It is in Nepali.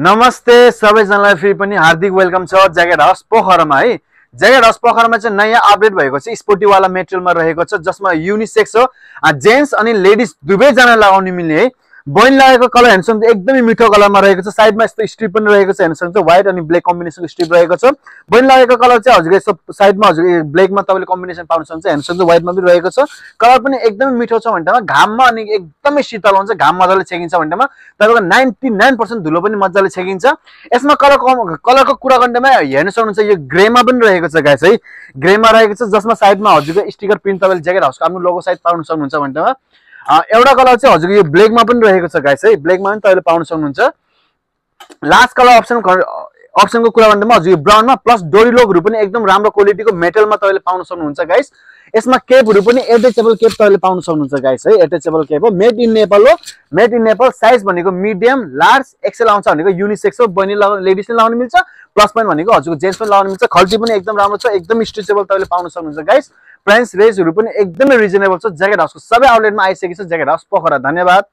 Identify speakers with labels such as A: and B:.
A: नमस्ते सबैजनालाई फेरि पनि हार्दिक वेलकम छ ज्याकेट हाउस पोखरामा है। ज्याकेट हाउस पोखरामा चाहिँ नयाँ अपडेट भएको छ, स्पोर्टीवाला मेटेरियलमा रहेको छ, जसमा युनिसेक्स हो, जेन्ट्स अनि लेडिज दुवैजना लगाउन मिल्ने है। बहिनी लागेको कलर हेर्नुहुन्छ एकदमै मिठो कलरमा रहेको छ, साइडमा यस्तो स्ट्रिप पनि रहेको छ, हेर्नुहुन्छ व्हाइट अनि ब्ल्याक कम्बिनेसनको स्ट्रिप रहेको छ। बहिनी लागेको कलर चाहिँ हजुर यस्तो साइडमा हजुर ब्ल्याकमा तपाईँले कम्बिनेसन पाउन सक्नुहुन्छ, हेर्नुहुन्छ व्हाइटमा पनि रहेको छ। कलर पनि एकदमै मिठो छ भन्नेमा, घाममा अनि एकदमै शीतल हुन्छ, घाम मजाले छेकिन्छ भन्नेमा तपाईको 99% धुलो पनि मजाले छेकिन्छ। यसमा कलरको कुरा गर्नेमा हेर्न सक्नुहुन्छ यो ग्रेमा पनि रहेको छ गाइस है, ग्रेमा रहेको छ, जसमा साइडमा हजुरको स्टिकर प्रिन्ट तपाईले ज्याकेट हाउसको आफ्नो लोगो साइड पाउन सक्नुहुन्छ भन्नेमा। एउटा कलर चाहिँ हजुरको यो ब्ल्याकमा पनि रहेको छ गाइस है, ब्ल्याकमा पनि तपाईले पाउन सक्नुहुन्छ। लास्ट कलर अप्सनको कुरा गर्दा हजुर यो ब्राउनमा प्लस डोरी लोगहरु पनि एकदम राम्रो क्वालिटीको मेटलमा तपाईले पाउन सक्नुहुन्छ गाइस। यसमा केपहरु पनि एट्याचेबल केप तपाईले पाउन सक्नुहुन्छ गाइस है, एट्याचेबल केप हो, मेड इन नेपाल हो। मेड इन नेपाल, साइज भनेको मिडियम, लार्ज, एक्सेल आउँछ भनेको युनिसेक्स हो, बहिनी लेडिजले लगाउन मिल्छ, प्लस पोइन्ट भनेको हजुरको जेन्ट्स पनि लगाउन मिल्छ। खल्ती पनि एकदम राम्रो छ, एकदम स्ट्रेचेबल तपाईले पाउन सक्नुहुन्छ गाइस। प्राइस रेन्जहरु पनि एकदमै रिजनेबल छ। ज्याकेट हाउसको सबै आउटलेटमा आइसकेको छ ज्याकेट हाउस पोखरा। धन्यवाद।